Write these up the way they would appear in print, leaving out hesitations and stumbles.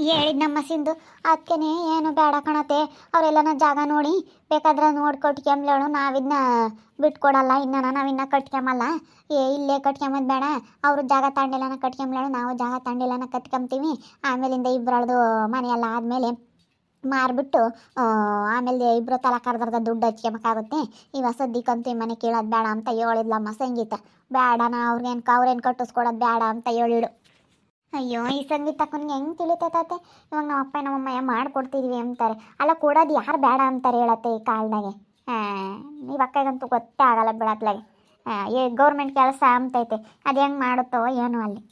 ಹೇಳಿದ್ನಮ್ಮ ಸಿಂಧು. ಅದಕ್ಕೇನೆ ಏನು ಬೇಡ ಕಣತೆ, ಅವರೆಲ್ಲನ ಜಾಗ ನೋಡಿ ಬೇಕಾದ್ರೆ ನೋಡಿ ಕಟ್ಕೊಂಬ್ಲೇಳು, ನಾವಿದನ್ನ ಬಿಟ್ಕೊಡಲ್ಲ, ನಾವಿನ್ನ ಕಟ್ಕೊಂಬಲ್ಲ. ಇಲ್ಲೇ ಕಟ್ಕೊಂಬದ್ ಬೇಡ, ಅವರು ಜಾಗ ತಗೊಂಡಿಲ್ಲನ ಕಟ್ಕೊಂಬ್ಲೇಳು, ನಾವು ಜಾಗ ತಗೊಂಡಿಲ್ಲನ ಕಟ್ಕೊಂತೀವಿ. ಆಮೇಲಿಂದ ಇಬ್ಬರಳ್ದು ಮನೆಯೆಲ್ಲ ಆದಮೇಲೆ ಮಾರ್ಬಿಟ್ಟು ಆಮೇಲೆ ಇಬ್ಬರು ತಲಾ ಕರ್ದರ್ದ ದುಡ್ಡು ಹಚ್ಕೊಂಬೇಕಾಗುತ್ತೆ. ಇವಾಗ ಸದ್ಯಕ್ಕಂತೂ ಈ ಮನೆ ಕೇಳೋದು ಬೇಡ ಅಂತ ಹೇಳಿದ್ಲಮ್ಮ ಸಂಗೀತ. ಬೇಡನ ಅವ್ರೇನು ಕಟ್ಟಿಸ್ಕೊಡೋದು ಬೇಡ ಅಂತ ಹೇಳಿಡು. ಅಯ್ಯೋ, ಈ ಸಂಗೀತಕ್ಕನಿಗೆ ಹೆಂಗೆ ತಿಳಿತೈತೆ. ಇವಾಗ ನಮ್ಮ ಅಪ್ಪ ನಮ್ಮಮ್ಮ ಮಾಡ್ಕೊಡ್ತಿದ್ವಿ ಅಂತಾರೆ. ಅಲ್ಲ, ಕೊಡೋದು ಯಾರು ಬೇಡ ಅಂತಾರೆ ಹೇಳತ್ತೆ ಈ ಕಾಲದಾಗೆ. ನೀವು ಅಕ್ಕಗಂತೂ ಗೊತ್ತೇ ಆಗಲ್ಲ ಬಿಡತ್ಲಾಗೆ. ಗೌರ್ಮೆಂಟ್ ಕೆಲಸ ಅಂತೈತೆ, ಅದು ಹೆಂಗೆ ಮಾಡುತ್ತೋ ಏನೋ ಅಲ್ಲಿ.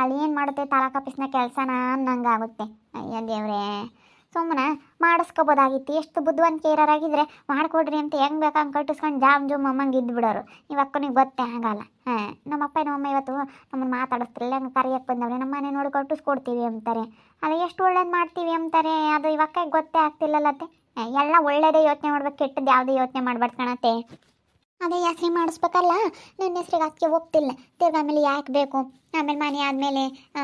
ಅಲ್ಲಿ ಏನು ಮಾಡುತ್ತೆ, ತಾಲೂಕು ಆಫೀಸ್ನ ಕೆಲಸನ ಅನ್ನಂಗೆ ಆಗುತ್ತೆ. ಅಯ್ಯೋ ದೇವ್ರೇ, ಸುಮ್ಮನೆ ಮಾಡಿಸ್ಕೋಬೋದಾಗಿತ್ತು. ಎಷ್ಟು ಬುದ್ಧಿವಂತಿಕೆ ಇರೋರಾಗಿದ್ರೆ ಮಾಡಿಕೊಡ್ರಿ ಅಂತ ಹೆಂಗೆ ಬೇಕಂಗೆ ಕಟ್ಟಿಸ್ಕೊಂಡು ಜಾಮ್ ಜೂಮ್ ಅಮ್ಮಂಗೆ ಇದ್ದು ಬಿಡೋರು. ಇವಾಗ ಅಕ್ಕನಿಗೆ ಗೊತ್ತೇ ಆಗಲ್ಲ. ನಮ್ಮಪ್ಪ ನಮ್ಮಮ್ಮ ಇವತ್ತು ನಮ್ಮನ್ನು ಮಾತಾಡಿಸ್ತಿಲ್ಲ, ಹೆಂಗೆ ಕರಿಯಕ್ಕೆ ಬಂದವ್ರೆ, ನಮ್ಮ ಮನೆ ನೋಡಿ ಕಟ್ಟಿಸ್ಕೊಡ್ತೀವಿ ಅಂತಾರೆ. ಅಲ್ಲ, ಎಷ್ಟು ಒಳ್ಳೇದು ಮಾಡ್ತೀವಿ ಅಂತಾರೆ, ಅದು ಇವಕ್ಕೆ ಗೊತ್ತೇ ಆಗ್ತಿಲ್ಲಲ್ಲತ್ತೆ. ಎಲ್ಲ ಒಳ್ಳೇದೇ ಯೋಚನೆ ಮಾಡ್ಬೇಕು, ಕೆಟ್ಟದ್ದು ಯಾವುದೇ ಯೋಚನೆ ಮಾಡ್ಬಾರ್ದು ಕಣತ್ತೆ. ಅದೇ ಹೆಸ್ರು ಮಾಡಿಸ್ಬೇಕಲ್ಲ, ನನ್ನ ಹೆಸ್ರಿಗೆ ಅದಕ್ಕೆ ಹೋಗ್ತಿಲ್ಲ. ತಿರ್ಗಿ ಆಮೇಲೆ ಯಾಕೆ ಬೇಕು, ಆಮೇಲೆ ಮನೆ ಆದಮೇಲೆ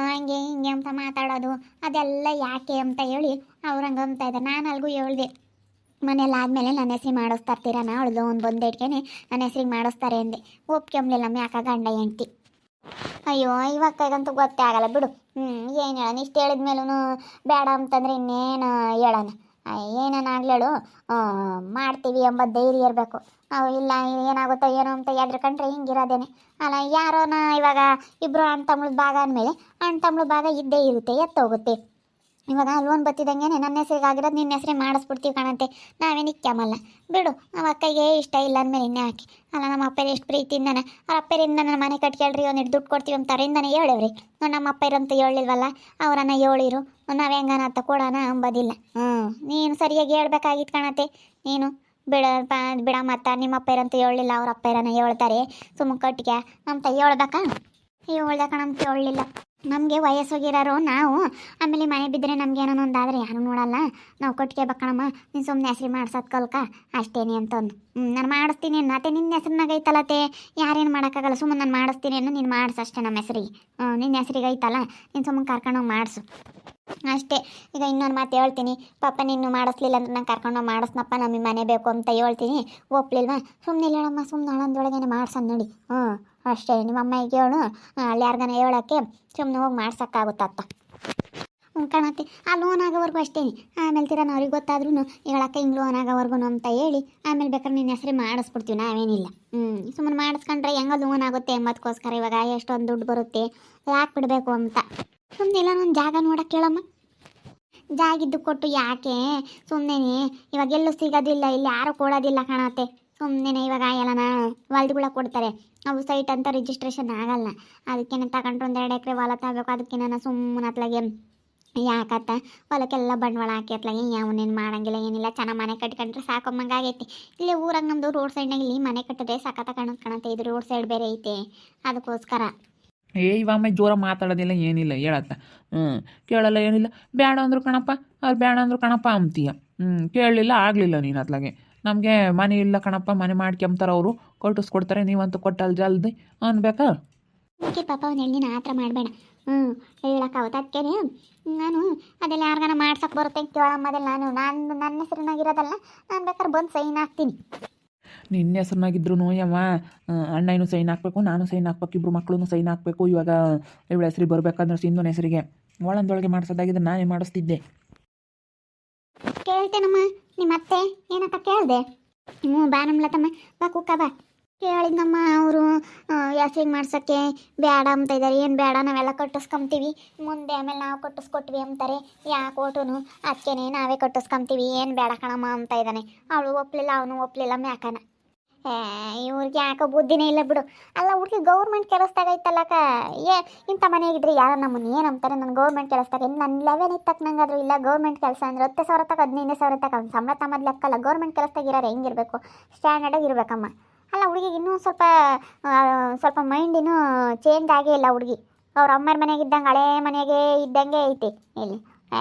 ಹಂಗೆ ಹಿಂಗೆ ಅಂತ ಮಾತಾಡೋದು ಅದೆಲ್ಲ ಯಾಕೆ ಅಂತ ಹೇಳಿ ಅವ್ರಂಗೆ ಅಂತ ಇದ್ದಾರೆ. ನಾನು ಅಲ್ಗೂ ಹೇಳಿದೆ, ಮನೆಯೆಲ್ಲ ಆದಮೇಲೆ ನನ್ನ ಹೆಸ್ರಿಗೆ ಮಾಡಿಸ್ತಾ ಇರ್ತೀರ, ನಾಳ್ದು ಒಂದು ಬಂದೇಟ್ಗೆ ನನ್ನ ಹೆಸ್ರಿಗೆ ಮಾಡಿಸ್ತಾರೆ ಅಂದೆ. ಒಪ್ಕೊಂಬ್ಲಿಲ್ಲ ಯಾಕ ಗಂಡ ಹೆಂಡ್ತಿ. ಅಯ್ಯೋ, ಇವಾಗ ಕೈಗಂತೂ ಗೊತ್ತೇ ಆಗಲ್ಲ ಬಿಡು. ಏನು ಹೇಳೋಣ, ಇಷ್ಟು ಹೇಳಿದ್ಮೇಲೂ ಬೇಡ ಅಂತಂದರೆ ಇನ್ನೇನು ಹೇಳೋಣ. ಏನೇನಾಗ್ಲೇಳು, ಮಾಡ್ತೀವಿ ಎಂಬ ಧೈರ್ಯ ಇರಬೇಕು. ಇಲ್ಲ ಏನಾಗುತ್ತೋ ಏನೋ ಅಂತ ಹೆದ್ರಕೊಂಡ್ರೆ ಹಿಂಗಿರೋದೇನೆ. ಅಲ್ಲ, ಯಾರೋನ ಇವಾಗ ಇಬ್ಬರು ಅಣ್ಣ ತಮ್ಮಳ ಭಾಗ ಅಂದಮೇಲೆ ಅಣ್ಣ ತಮ್ಮಳ ಭಾಗ ಇದ್ದೇ ಇರುತ್ತೆ, ಎತ್ತೋಗುತ್ತೆ. ಇವಾಗ ಲೋನ್ ಬತ್ತಿದಂಗೆ ನನ್ನ ಹೆಸ್ರಿಗೆ ಆಗಿರೋದು ನಿನ್ನ ಹೆಸ್ರಿಗೆ ಮಾಡಿಸ್ಬಿಡ್ತೀವಿ ಕಾಣಂತೆ, ನಾವೇನು ಇಕ್ಕಾಮಲ್ಲ ಬಿಡು. ನಮ್ಮ ಅಕ್ಕಗೆ ಇಷ್ಟ ಇಲ್ಲ ಅಂದಮೇಲೆ ಇನ್ನೇ ಹಾಕಿ. ಅಲ್ಲ, ನಮ್ಮ ಅಪ್ಪರು ಎಷ್ಟು ಪ್ರೀತಿಯಿಂದಾನೆ ಅವ್ರ ಅಪ್ಪರಿಂದ ನನ್ನ ಮನೆ ಕಟ್ಕೇಳ್ರಿ, ಒಂದಿಟ್ಟು ದುಡ್ಡು ಕೊಡ್ತೀವಿ ಅಂತಾರಿಂದಾನೆ ಹೇಳವ್ರಿ. ನಮ್ಮ ಅಪ್ಪ ಇರಂತೂ ಹೇಳಿಲ್ವಲ್ಲ, ಅವರನ್ನು ಹೇಳಿರು, ನಾವು ಹೆಂಗನತ್ತ ಕೊಡೋಣ ಅಂಬೋದಿಲ್ಲ. ನೀನು ಸರಿಯಾಗಿ ಹೇಳ್ಬೇಕಾಗಿತ್ತು ಕಾಣತ್ತೆ. ನೀನು ಬಿಡ ಮತ್ತ ನಿಮ್ಮಪ್ಪ ಇರಂತೂ ಹೇಳಲಿಲ್ಲ, ಅವ್ರ ಅಪ್ಪ ಇರೋನ ಹೇಳ್ತಾರೆ ಸುಮ್ಮನೆ ಕಟ್ಟಿಗೆ ಅಂತ ಹೇಳ್ಬೇಕಾ? ಹೇಳ್ದಕ್ಕ ನಮ್ಗೆ ಹೇಳಲಿಲ್ಲ. ನಮಗೆ ವಯಸ್ಸೋಗಿರೋರು ನಾವು, ಆಮೇಲೆ ಮನೆ ಬಿದ್ದರೆ ನಮ್ಗೆ ಏನೋ ಒಂದಾದರೆ ಯಾರು ನೋಡಲ್ಲ, ನಾವು ಕಟ್ಕೋಬೇಕಣಮ್ಮ, ನೀನು ಸುಮ್ಮನೆ ಹೆಸ್ರು ಮಾಡ್ಸೋದು ಕಲ್ಕ ಅಷ್ಟೇನೆ ಅಂತಂದು. ನಾನು ಮಾಡಿಸ್ತೀನಿ ಅತ್ತೆ, ನಿನ್ನ ಹೆಸ್ರಿನಾಗ ಐತಲ್ಲತ್ತೆ, ಯಾರೇನು ಮಾಡೋಕ್ಕಾಗಲ್ಲ, ಸುಮ್ಮನೆ ನಾನು ಮಾಡಿಸ್ತೀನಿ ಅನ್ನೋ, ನೀನು ಮಾಡಿಸು ಅಷ್ಟೇ ನಮ್ಮ ಹೆಸ್ರಿಗೆ. ನಿನ್ನ ಹೆಸ್ರಿಗೆ ಐತಲ್ಲ, ನೀನು ಸುಮ್ಮನೆ ಕರ್ಕೊಂಡೋಗಿ ಮಾಡಿಸು ಅಷ್ಟೇ. ಈಗ ಇನ್ನೊಂದು ಮಾತು ಹೇಳ್ತೀನಿ, ಪಾಪ ನೀನು ಮಾಡಿಸ್ಲಿಲ್ಲ ಅಂದ್ರೆ ನಾನು ಕರ್ಕೊಂಡೋಗಿ ಮಾಡಿಸ್ನಪ್ಪ, ನಮಗೆ ಮನೆ ಬೇಕು ಅಂತ ಹೇಳ್ತೀನಿ. ಒಪ್ಲಿಲ್ವಾ, ಸುಮ್ಮನೆ ಹೇಳಮ್ಮ, ಸುಮ್ಮನೆ ಹಳಂದೊಳಗೇನೆ ಮಾಡ್ಸೋದು ನೋಡಿ. ಅಷ್ಟೇ, ನಿಮ್ಮ ಅಮ್ಮಗೆ ಹೇಳು, ಅಲ್ಲಿ ಯಾರಿಗಾನ ಹೇಳೋಕ್ಕೆ ಸುಮ್ಮನೆ ಹೋಗಿ ಮಾಡ್ಸೋಕ್ಕಾಗುತ್ತತ್ತ. ಕಾಣತ್ತೆ. ಆ ಲೋನ್ ಆಗೋವರೆಗೂ ಅಷ್ಟೇ. ಆಮೇಲೆ ತಿರ ಅವ್ರಿಗೆ ಗೊತ್ತಾದ್ರೂ ಹೇಳಕ್ಕೆ ಹಿಂಗೆ ಲೋನ್ ಆಗೋವರೆಗೂ ಅಂತ ಹೇಳಿ ಆಮೇಲೆ ಬೇಕಾದ್ರೆ ನಿನ್ನ ಹೆಸ್ರು ಮಾಡಿಸ್ಬಿಡ್ತೀವಿ, ನಾವೇನಿಲ್ಲ. ಸುಮ್ಮನೆ ಮಾಡಿಸ್ಕೊಂಡ್ರೆ ಹೆಂಗೋ ಲೋನ್ ಆಗುತ್ತೆ ಎಂಬದಕ್ಕೋಸ್ಕರ ಇವಾಗ ಎಷ್ಟೊಂದು ದುಡ್ಡು ಬರುತ್ತೆ, ಯಾಕೆ ಬಿಡಬೇಕು ಅಂತ ಸುಮ್ಮನೆ ಇಲ್ಲ. ನನ್ನ ಜಾಗ ನೋಡೋಕೆ ಹೇಳಮ್ಮ, ಜಾಗಿದ್ದು ಕೊಟ್ಟು ಯಾಕೆ ಸುಮ್ಮನೆ, ಇವಾಗ ಎಲ್ಲೂ ಸಿಗೋದಿಲ್ಲ, ಇಲ್ಲಿ ಯಾರು ಕೊಡೋದಿಲ್ಲ ಕಾಣತ್ತೆ. ಸುಮ್ಮನೆ ಇವಾಗ ಎಲ್ಲನ ಹೊಲ್ದುಗಳ ಕೊಡ್ತಾರೆ, ಅವು ಸೈಟ್ ಅಂತ ರಿಜಿಸ್ಟ್ರೇಷನ್ ಆಗಲ್ಲ. ಅದಕ್ಕೇನೆ ತಗೊಂಡ್ರು 1-2 ಎಕರೆ ಹೊಲ ತಗೋಬೇಕು. ಅದಕ್ಕೆ ನಾನು ಸುಮ್ಮನೆ ಅತ್ಲಾಗೆ ಯಾಕತ್ತ ಹೊಲಕ್ಕೆಲ್ಲ ಬಂಡವಾಳ ಹಾಕಿ ಅತ್ಲಾಗೆ ಯಾವನೇನು ಮಾಡಂಗಿಲ್ಲ, ಏನಿಲ್ಲ, ಚೆನ್ನಾಗಿ ಮನೆ ಕಟ್ಕೊಂಡ್ರೆ ಸಾಕೊಂಬಂಗೆ ಆಗೈತಿ. ಇಲ್ಲಿ ಊರಾಗ ನಮ್ಮದು ರೋಡ್ ಸೈಡ್ನಾಗ ಇಲ್ಲಿ ಮನೆ ಕಟ್ಟಿದ್ರೆ ಸಖತ್ತ ಕಾಣುತ್ತೆ. ಇದು ರೋಡ್ ಸೈಡ್ ಬೇರೆ ಐತೆ, ಅದಕ್ಕೋಸ್ಕರ. ಇವಾಗ ಜೋರ ಮಾತಾಡೋದಿಲ್ಲ, ಏನಿಲ್ಲ ಹೇಳತ್ತ. ಕೇಳಲ್ಲ, ಏನಿಲ್ಲ, ಬೇಡ ಅಂದ್ರು ಕಣಪ್ಪ, ಅವ್ರು ಬೇಡ ಅಂದ್ರು ಕಣಪ್ಪ ಅಂತೀಯ. ಕೇಳಲಿಲ್ಲ, ಆಗಲಿಲ್ಲ ನೀನು ಅತ್ಲಾಗೆ. ನಮಗೆ ಮನೆ ಇಲ್ಲ ಕಣಪ್ಪ, ಮನೆ ಮಾಡ್ಕೊಂತಾರೆ ಅವರು, ಕೊಟ್ಟಿಸ್ಕೊಡ್ತಾರೆ, ನೀವಂತೂ ಕೊಟ್ಟಲ್ಲಿ ಜಲ್ದಿ ಅನ್ಬೇಕಾ? ಓಕೆ ಪಾಪ, ಅವ್ನು ಹೇಳಿ ನೀನು ಆ ಥರ ಮಾಡಬೇಡ. ಹೇಳೋಕ್ಕಾಗುತ್ತೆ. ಅದಕ್ಕೇನೆ ನಾನು ಅದೆಲ್ಲ ಯಾರಿಗಾನ ಮಾಡ್ಸೋಕೆ ಬರುತ್ತೆ ಕೇಳಮ್ಮದೆಲ್ಲ, ನನ್ನ ಹೆಸರಿನಾಗಿರೋದಲ್ಲ, ನಾನು ಬೇಕಾದ್ರೆ ಬಂದು ಸೈನ್ ಹಾಕ್ತೀನಿ. ನಿನ್ನ ಹೆಸ್ರನ್ನಾಗಿದ್ರು ಯಮ್ಮ, ಅಣ್ಣನೂ ಸೈನ್ ಹಾಕಬೇಕು, ನಾನು ಸೈನ್ ಹಾಕ್ಬೇಕು, ಇಬ್ಬರು ಮಕ್ಕಳು ಸೈನ್ ಹಾಕಬೇಕು. ಇವಾಗ ಇವಳ ಹೆಸ್ರಿಗೆ ಬರಬೇಕಂದ್ರೆ ಸಿಂಧುನ ಹೆಸರಿಗೆ ಒಳಂದೊಳಗೆ ಮಾಡಿಸೋದಾಗಿದ್ರೆ ನಾನೇ ಮಾಡಿಸ್ತಿದ್ದೆ. ಕೇಳ್ತೇನಮ್ಮ, ನಿಮ್ಮ ಅತ್ತೆ ಏನಕ್ಕ ಕೇಳಿದೆ? ಬಾ ನಮ್ಲತಮ್ಮ, ಬಾ ಕುಕ್ಕ ಬಾ. ಕೇಳಿದ್ನಮ್ಮ, ಅವರು ಹೆಸ್ರಿಗೆ ಮಾಡ್ಸೋಕ್ಕೆ ಬೇಡ ಅಂತ ಇದ್ದಾರೆ. ಏನು ಬೇಡ, ನಾವೆಲ್ಲ ಕಟ್ಟಿಸ್ಕೊಂತೀವಿ ಮುಂದೆ, ಆಮೇಲೆ ನಾವು ಕಟ್ಟಿಸ್ಕೊಟ್ವಿ ಅಂತಾರೆ. ಯಾಕೆ ಓಟುನು ಅದಕ್ಕೇನೆ ನಾವೇ ಕಟ್ಟಿಸ್ಕೊಂತೀವಿ, ಏನು ಬೇಡ ಕಣಮ್ಮ ಅಂತ ಇದ್ದಾನೆ. ಅವಳು ಒಪ್ಪಲಿಲ್ಲ, ಅವನು ಒಪ್ಪಲಿಲ್ಲ ಮ್ಯಾಕನ. ಇವ್ರಿಗೆ ಯಾಕೋ ಬುದ್ಧಿನೇ ಇಲ್ಲ ಬಿಡು. ಅಲ್ಲ, ಹುಡುಗಿ ಗೌರ್ಮೆಂಟ್ ಕೆಲಸದಾಗೈತಲ್ಲಕ್ಕ, ಇಂಥ ಮನೆಯಾಗಿದ್ರೆ ಯಾರು ನಮ್ಮನ್ನು ಏನಂತಾರೆ? ನಾನು ಗೌರ್ಮೆಂಟ್ ಕೆಲಸದಾಗ ನನ್ನ 11 ತಕ್ಕನಂಗಾದ್ರೂ ಇಲ್ಲ. ಗೌರ್ಮೆಂಟ್ ಕೆಲಸ ಅಂದರೆ 10,000 ತಕ್ಕ 15,000 ತಕ್ಕ ಅವ್ನು ಸಂಬಳ ತಮ್ಮದು ಲೆಕ್ಕಲ್ಲ. ಗೌರ್ಮೆಂಟ್ ಕೆಲಸದಾಗ ಇರೋರು ಹೆಂಗಿರಬೇಕು, ಸ್ಟ್ಯಾಂಡರ್ಡಾಗಿ ಇರಬೇಕಮ್ಮ. ಅಲ್ಲ, ಹುಡುಗಿಗೆ ಇನ್ನೂ ಸ್ವಲ್ಪ ಮೈಂಡಿನೂ ಚೇಂಜ್ ಆಗೇ ಇಲ್ಲ ಹುಡುಗಿ. ಅವ್ರ ಅಮ್ಮರ ಮನೆಗೆ ಇದ್ದಂಗೆ, ಹಳೇ ಮನೆಗೆ ಇದ್ದಂಗೆ ಐತಿ. ಇಲ್ಲಿ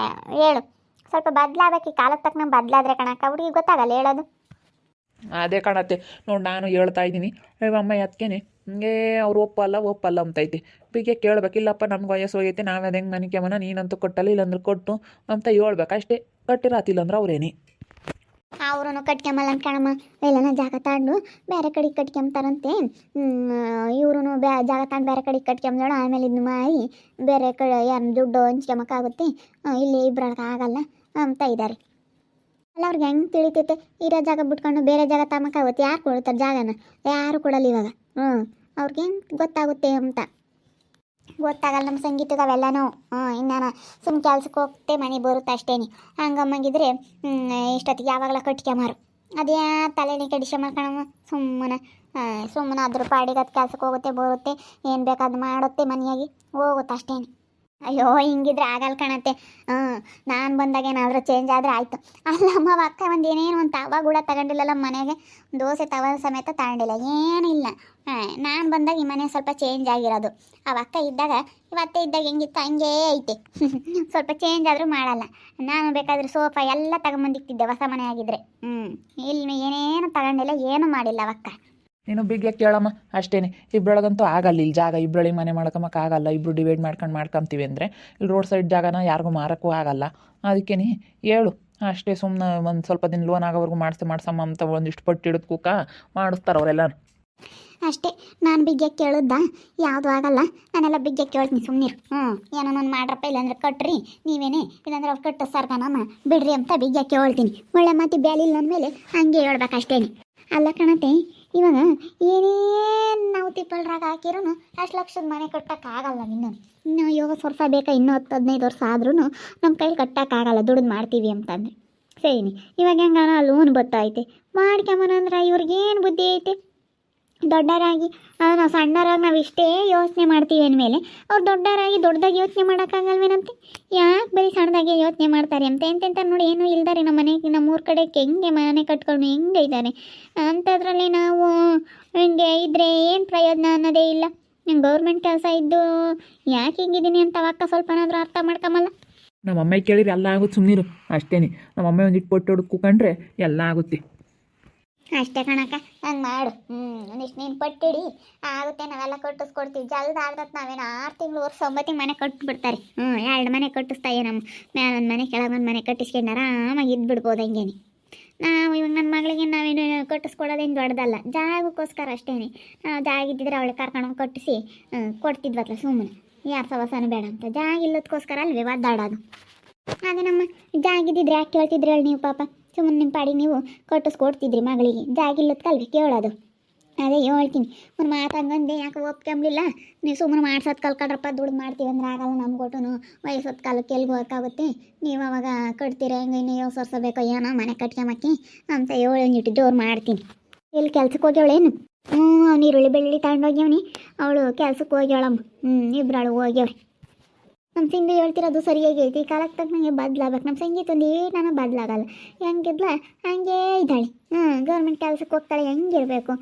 ಹೇಳು, ಸ್ವಲ್ಪ ಬದಲಾಗಬೇಕು, ಈ ಕಾಲಕ್ಕೆ ತಕ್ಕ ನಂಗೆ ಬದಲಾದ್ರೆ ಕಣಕ್ಕ, ಹುಡುಗಿ ಗೊತ್ತಾಗಲ್ಲ ಹೇಳೋದು. ಅದೇ ಕಾಣತ್ತೆ ನೋಡಿ, ನಾನು ಹೇಳ್ತಾ ಇದ್ದೀನಿ. ಅಮ್ಮ ಅದಕ್ಕೇನೆ ಹಂಗೆ ಅವ್ರು ಒಪ್ಪಲ್ಲ ಅಂತೈತಿ. ಬಿಗ್ಗೆ ಕೇಳ್ಬೇಕಿಲ್ಲಪ್ಪ ನಮ್ಗೆ ವಯಸ್ಸು ಹೋಗೈತೆ ನಾವು ಅದು ಹೆಂಗೆ ಮನಿಕ್ಯಮನ ನೀನಂತೂ ಕೊಟ್ಟಲ್ಲ ಇಲ್ಲಾಂದ್ರೆ ಕೊಟ್ಟು ಅಂತ ಹೇಳ್ಬೇಕು ಅಷ್ಟೇ. ಕಟ್ಟಿರಾತಿಲ್ಲ ಅಂದ್ರೆ ಅವ್ರೇನಿ ಅವ್ರೂ ಕಟ್ಕೊಂಬಲ್ಲ ಅನ್ಕಣಮ್ಮ. ಎಲ್ಲನ ಜಾಗ ತಗೊಂಡು ಬೇರೆ ಕಡೆಗೆ ಕಟ್ಕೊಂತಾರಂತೆ. ಇವ್ರು ಜಾಗ ತಗೊಂಡು ಬೇರೆ ಕಡೆಗೆ ಕಟ್ಕೊಂಬಂದೋಣ ಆಮೇಲೆ ಇದನ್ನ ಮಾರಿ ಬೇರೆ ಕಡೆ ಯಾರು ದುಡ್ಡು ಹಂಚ್ಕೊಂಬಕ್ಕಾಗುತ್ತೆ, ಇಲ್ಲಿ ಇಬ್ಬರೊಳಗೆ ಆಗಲ್ಲ ಅಂತ ಇದ್ದಾರೆ. ಅಲ್ಲ ಅವ್ರಿಗೆ ಹೆಂಗೆ ತಿಳಿತೈತೆ ಇರೋ ಜಾಗ ಬಿಟ್ಕೊಂಡು ಬೇರೆ ಜಾಗ ತಗೊಂಬಕ್ಕಾಗುತ್ತೆ? ಯಾರು ಕೊಡ್ತಾರೆ ಜಾಗನ? ಯಾರು ಕೊಡಲ್ಲ ಇವಾಗ. ಅವ್ರಿಗೆ ಹೆಂಗೆ ಗೊತ್ತಾಗುತ್ತೆ ಅಂತ ಗೊತ್ತಾಗಲ್ಲ. ನಮ್ಮ ಸಂಗೀತದ ಅವೆಲ್ಲನೂ ಇನ್ನು ಸುಮ್ಮನೆ ಕೆಲ್ಸಕ್ಕೆ ಹೋಗ್ತೆ ಮನೆ ಬರುತ್ತೆ ಅಷ್ಟೇನಿ. ಹಂಗಮ್ಮಂಗಿದ್ರೆ ಇಷ್ಟೊತ್ತಿಗೆ ಯಾವಾಗಲ ಕಟ್ಕೊಂಬಾರು. ಅದೇ ತಲೆನೇ ಕೆಡಿಸ ಮಾಡ್ಕೊಳಮ್ಮ. ಸುಮ್ಮನೆ ಅದ್ರ ಪಾಡಿಗೆ ಅದು ಕೆಲ್ಸಕ್ಕೆ ಹೋಗುತ್ತೆ ಬರುತ್ತೆ, ಏನು ಬೇಕಾದ್ ಮಾಡುತ್ತೆ ಮನೆಯಾಗಿ ಹೋಗುತ್ತೆ ಅಷ್ಟೇನಿ. ಅಯ್ಯೋ ಹಿಂಗಿದ್ರೆ ಆಗಲ್ಲ ಕಾಣತ್ತೆ. ನಾನು ಬಂದಾಗ ಏನಾದರೂ ಚೇಂಜ್ ಆದರೆ ಆಯಿತು. ಅಲ್ಲಮ್ಮ ಅಕ್ಕ ಒಂದು ಏನೇನು ಒಂದು ತವ ಕೂಡ ತಗೊಂಡಿಲ್ಲಲ್ಲ ಮನೆಗೆ, ದೋಸೆ ತವ ಸಮೇತ ತಗೊಂಡಿಲ್ಲ, ಏನಿಲ್ಲ. ನಾನು ಬಂದಾಗ ಈ ಮನೆ ಸ್ವಲ್ಪ ಚೇಂಜ್ ಆಗಿರೋದು. ಅಕ್ಕ ಇದ್ದಾಗ ಇವತ್ತೇ ಇದ್ದಾಗ ಹೆಂಗಿತ್ತು ಹಂಗೇ ಐತೆ. ಸ್ವಲ್ಪ ಚೇಂಜ್ ಆದರೂ ಮಾಡಲ್ಲ. ನಾನು ಬೇಕಾದರೆ ಸೋಫಾ ಎಲ್ಲ ತಗೊಂಬಂದಿಕ್ತಿದ್ದೆ ಹೊಸ ಮನೆ ಆಗಿದ್ರೆ. ಇಲ್ಲಿ ಏನೇನು ತಗೊಂಡಿಲ್ಲ, ಏನೂ ಮಾಡಿಲ್ಲ ಅವಕ್ಕ. ನೀನು ಬಿಗ್ಗೆ ಕೇಳಮ್ಮ ಅಷ್ಟೇನೆ. ಇಬ್ಬರೊಳಗಂತೂ ಆಗಲ್ಲ ಇಲ್ಲಿ ಜಾಗ, ಇಬ್ಬರೊಳಗೆ ಮನೆ ಆಗಲ್ಲ. ಇಬ್ಬರು ಡಿವೈಡ್ ಮಾಡ್ಕೊಂತೀವಿ ಅಂದರೆ ಇಲ್ಲಿ ರೋಡ್ ಸೈಡ್ ಜಾಗನ ಯಾರಿಗೂ ಮಾರೋಕ್ಕೂ ಆಗಲ್ಲ. ಅದಕ್ಕೆ ಹೇಳು ಅಷ್ಟೇ. ಸುಮ್ಮನೆ ಒಂದು ಸ್ವಲ್ಪ ದಿನ ಲೋನ್ ಆಗೋವರೆಗೂ ಮಾಡಿಸಮ್ಮ ಅಂತ ಒಂದಿಷ್ಟು ಪಟ್ಟು ಹಿಡಿದು ಕೂಕ ಮಾಡಿಸ್ತಾರೆ ಅವರೆಲ್ಲರೂ ಅಷ್ಟೇ. ನಾನು ಬಿಗ್ಗೆ ಕೇಳಿದ್ದ ಯಾವುದು ಆಗಲ್ಲ, ನಾನೆಲ್ಲ ಬಿಗ್ಗೆ ಕೇಳ್ತೀನಿ ಸುಮ್ಮನಿರು. ಏನೋ ನಾನು ಮಾಡ್ರಪ್ಪ, ಇಲ್ಲಾಂದ್ರೆ ಕಟ್ರಿ ನೀವೇನೇ, ಇಲ್ಲಾಂದ್ರೆ ಅವ್ರು ಕಟ್ಟು ಸರ್ಗನಮ್ಮ ಬಿಡ್ರಿ ಅಂತ ಬಿಗ್ಗೆ ಕೇಳ್ತೀನಿ. ಒಳ್ಳೆ ಮಾತಿ ಬ್ಯಾಲಿಲ್ಲ ಅಂದಮೇಲೆ ಹಂಗೆ ಹೇಳ್ಬೇಕು ಅಷ್ಟೇನೆ. ಅಲ್ಲ ಕಣತೆ, ಇವಾಗ ಏನೇನು ನಾವು ತಿಪ್ಪಲ್ರಾಗ ಹಾಕಿರೂ ಅಷ್ಟು ಲಕ್ಷದ ಮನೆ ಕಟ್ಟೋಕ್ಕಾಗಲ್ಲ. ಇನ್ನು 50 ವರ್ಷ ಬೇಕಾ, ಇನ್ನೂ 10-15 ವರ್ಷ ಆದ್ರೂ ನಮ್ಮ ಕೈಲಿ ಕಟ್ಟೋಕ್ಕಾಗಲ್ಲ ದುಡ್ಡು ಮಾಡ್ತೀವಿ ಅಂತಂದರೆ. ಸರಿನಿ, ಇವಾಗ ಹೆಂಗಾನ ಲೋನ್ ಬತ್ತೈತೆ ಮಾಡ್ಕೊಂಬನಂದ್ರೆ ಇವ್ರಿಗೇನು ಬುದ್ಧಿ ಐತೆ? ದೊಡ್ಡರಾಗಿ ನಾವು ಸಣ್ಣರಾಗಿ ನಾವು ಇಷ್ಟೇ ಯೋಚನೆ ಮಾಡ್ತೀವಿ ಅಂದಮೇಲೆ ಅವ್ರು ದೊಡ್ಡರಾಗಿ ದೊಡ್ಡದಾಗಿ ಯೋಚನೆ ಮಾಡೋಕ್ಕಾಗಲ್ವೇನಂತೆ? ಯಾಕೆ ಬರೀ ಸಣ್ಣದಾಗೆ ಯೋಚನೆ ಮಾಡ್ತಾರೆ ಅಂತ ಎಂತೆಂತ ನೋಡಿ. ಏನೂ ಇಲ್ದಾರೆ ನಮ್ಮ ಮನೆಗೆ, ನಮ್ಮೂರ ಕಡೆಗೆ ಹೆಂಗೆ ಮನೆ ಕಟ್ಕೊಂಡು ಹೆಂಗೆ ಇದ್ದಾರೆ ಅಂಥದ್ರಲ್ಲಿ ನಾವು ಹಿಂಗೆ ಇದ್ದರೆ ಏನು ಪ್ರಯೋಜನ ಅನ್ನೋದೇ ಇಲ್ಲ. ಗೌರ್ಮೆಂಟ್ ಕೆಲಸ ಇದ್ದು ಯಾಕೆ ಹಿಂಗಿದ್ದೀನಿ ಅಂತ ಅವಕ್ಕ ಸ್ವಲ್ಪನಾದರೂ ಅರ್ಥ ಮಾಡ್ಕೊಂಬಲ್ಲ. ನಮ್ಮ ಅಮ್ಮ ಕೇಳಿದ್ರೆ ಎಲ್ಲ ಆಗುತ್ತೆ, ಸುಮ್ಮನಿರು ಅಷ್ಟೇನೆ. ನಮ್ಮ ಅಮ್ಮ ಒಂದಿಟ್ಟು ಪಟ್ಟು ಹೊಡೆದು ಕೂಕೊಂಡ್ರೆ ಎಲ್ಲ ಆಗುತ್ತೆ ಅಷ್ಟೇ ಕಣಕ್ಕ. ಹಂಗೆ ಮಾಡು. ಒಂದಿಷ್ಟು ನೀನು ಪಟ್ಟಿಡಿ ಆಗುತ್ತೆ, ನಾವೆಲ್ಲ ಕಟ್ಟಿಸ್ಕೊಡ್ತೀವಿ. ಜಲ್ದಿ ಆಗ್ತದೆ. ನಾವೇನು 6 ತಿಂಗಳು ವರ್ಷ 9 ತಿಂಗಳು ಮನೆ ಕಟ್ಟಿಬಿಡ್ತಾರೆ. 2 ಮನೆ ಕಟ್ಟಿಸ್ತಾಯಿ. ನಮ್ಮ ಮ್ಯಾಲೊಂದು ಮನೆ ಕೆಳಗೊಂದು ಮನೆ ಕಟ್ಟಿಸ್ಕೊಂಡು ಆರಾಮಾಗಿ ಇದ್ಬಿಡ್ಬೋದು ಹಂಗೇನೆ. ನಾವು ಇವಾಗ ನನ್ನ ಮಗಳಿಗೆ ನಾವೇನು ಕಟ್ಟಿಸ್ಕೊಡೋದೇನು ದೊಡ್ಡದಲ್ಲ, ಜಾಗಕ್ಕೋಸ್ಕರ ಅಷ್ಟೇ. ನಾವು ಜಾಗ ಇದ್ದಿದ್ರೆ ಅವಳಿಗೆ ಕರ್ಕೊಂಡು ಕಟ್ಟಿಸಿ ಕೊಡ್ತಿದ್ವಲ್ಲ ಸುಮ್ಮನೆ. ಯಾರು ಸವಸಾನು ಬೇಡ ಅಂತ ಜಾಗ ಇಲ್ಲದಕ್ಕೋಸ್ಕರ ಅಲ್ವೇ ಒದ್ದಾಡೋದು. ಅದೇ ನಮ್ಮ ಜಾಗ ಇದ್ದಿದ್ರೆ ಯಾಕೆ ಕೇಳ್ತಿದ್ರಿ ಹೇಳಿ ನೀವು? ಪಾಪ ಸುಮ್ಮನೆ ನಿಮ್ಮ ಪಾಡಿ ನೀವು ಕಟ್ಟಿಸ್ಕೊಡ್ತಿದ್ರಿ ಮಗಳಿಗೆ. ಜಾಗಿಲ್ಲದಕ್ಕಲ್ವಿ ಕೇಳೋದು. ಅದೇ ಹೇಳ್ತೀನಿ, ಒಂದು ಮಾತಂಗಂದೆ ಯಾಕೆ ಒಪ್ಕೊಂಬಿಲ್ಲ. ನೀವು ಸುಮ್ಮನೆ ಮಾಡ್ಸೋದು ಕಲ್ಕೊಡ್ರಪ್ಪ, ದುಡ್ಡು ಮಾಡ್ತೀವಿ ಅಂದ್ರೆ ಆಗಲ್ಲ. ನಮ್ಗೊಟ್ಟು ವಯಸ್ಸೊತ್ತು ಕಾಲಕ್ಕೆ ಎಲ್ಗೂ ಹೋಗೋಕ್ಕಾಗುತ್ತೆ. ನೀವು ಅವಾಗ ಕಟ್ತೀರ ಹೆಂಗೆ, ಇನ್ನೂ 50 ವರ್ಷ ಬೇಕೋ ಏನೋ ಮನೆ ಕಟ್ಕೊಂಬಕ್ಕಿ ಅಂತ ಒಂದಿಟ್ಟು ಜೋರು ಮಾಡ್ತೀನಿ. ಎಲ್ಲಿ ಕೆಲ್ಸಕ್ಕೆ ಹೋಗ್ಯವಳೇನು? ಅವ್ನು ಈರುಳ್ಳಿ ಬೆಳ್ಳುಳ್ಳಿ ತಗೊಂಡೋಗ್ಯವನಿ. ಅವಳು ಕೆಲ್ಸಕ್ಕೆ ಹೋಗ್ಯವಳಮ್ಮ. ಇಬ್ಬರಳು ಹೋಗ್ಯವ್ರಿ. ನಮ್ಮ ಸಿಂಧು ಹೇಳ್ತಿರೋದು ಸರಿಯಾಗಿ ಐತಿ. ಕಾಲಕ್ಕೆ ತಕ್ಕಂಗೆ ಬದಲಾಗಬೇಕು. ನಮ್ಮ ಸಂಗೀತ ಒಂದು ನಾನು ಬದಲಾಗಲ್ಲ. ಹೆಂಗಿದ್ಲ ಹಂಗೇ ಇದ್ದಾಳೆ. ಗೌರ್ಮೆಂಟ್ ಕೆಲಸಕ್ಕೆ ಹೋಗ್ತಾಳೆ, ಹೆಂಗಿರಬೇಕು,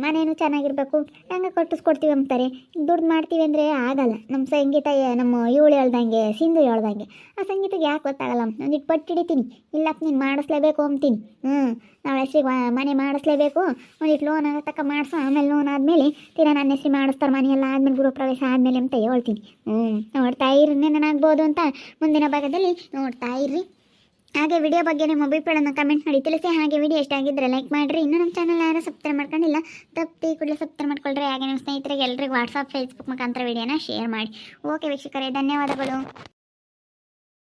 ಮನೇನು ಚೆನ್ನಾಗಿರಬೇಕು, ಹೆಂಗೆ ಕಟ್ಟಿಸ್ಕೊಡ್ತೀವಿ ಅಂತಾರೆ. ದುಡ್ಡು ಮಾಡ್ತೀವಿ ಅಂದರೆ ಆಗಲ್ಲ. ನಮ್ಮ ಸಂಗೀತ ನಮ್ಮ ಇವಳು ಹೇಳ್ದಂಗೆ, ಸಿಂಧು ಹೇಳ್ದಂಗೆ. ಆ ಸಂಗೀತಕ್ಕೆ ಯಾಕೆ ಗೊತ್ತಾಗಲ್ಲ? ಒಂದಿಟ್ಟು ಪಟ್ಟು ಹಿಡಿತೀನಿ. ಇಲ್ಲಪ್ಪ ನೀನು ಮಾಡಿಸ್ಲೇಬೇಕು ಅಂತೀನಿ. ನಾಳೆ ಹೆಸ್ರಿಗೆ ಮನೆ ಮಾಡಿಸ್ಲೇಬೇಕು. ಒಂದಿಟ್ಟು ಲೋನ್ ಆಗೋ ತಕ್ಕ ಮಾಡಿಸೋ, ಆಮೇಲೆ ಲೋನ್ ಆದಮೇಲೆ ತೀರಾ ನನ್ನ ಹೆಸ್ರಿಗೆ ಮಾಡಿಸ್ತಾರೆ. ಮನೆಯೆಲ್ಲ ಆದಮೇಲೆ ಗೃಹ ಪ್ರವೇಶ ಆದಮೇಲೆ ಅಂತ ಹೇಳ್ತೀನಿ. ನೋಡ್ತಾ ಇರ್ರಿ, ನೆನನಾಗ್ಬೋದು ಅಂತ ಮುಂದಿನ ಭಾಗದಲ್ಲಿ ನೋಡ್ತಾ ಇರ್ರಿ. ಹಾಗೆ ವಿಡಿಯೋ ಬಗ್ಗೆ ನಿಮ್ಮ ಅಭಿಪ್ರಾಯನ ಕಮೆಂಟ್ ಮಾಡಿ ತಿಳಿಸಿ. ಹಾಗೆ ವಿಡಿಯೋ ಇಷ್ಟ ಆಗಿದ್ದರೆ ಲೈಕ್ ಮಾಡಿರಿ. ಇನ್ನೂ ನಮ್ಮ ಚಾನಲ್ ಯಾರು ಸಬ್ಸ್ಕ್ರೈಬ್ ಮಾಡ್ಕೊಂಡಿಲ್ಲ, ತಪ್ಪಿ ಕೂಡಲೇ ಸಬ್ಸ್ಕ್ರೈಬ್ ಮಾಡ್ಕೊಳ್ರಿ. ಹಾಗೆ ನಿಮ್ಮ ಸ್ನೇಹಿತರಿಗೆ ಎಲ್ರಿಗೂ ವಾಟ್ಸಪ್ ಫೇಸ್ಬುಕ್ ಮುಖಾಂತರ ವಿಡಿಯೋನ ಶೇರ್ ಮಾಡಿ. ಓಕೆ ವೀಕ್ಷಕರೇ, ಧನ್ಯವಾದಗಳು.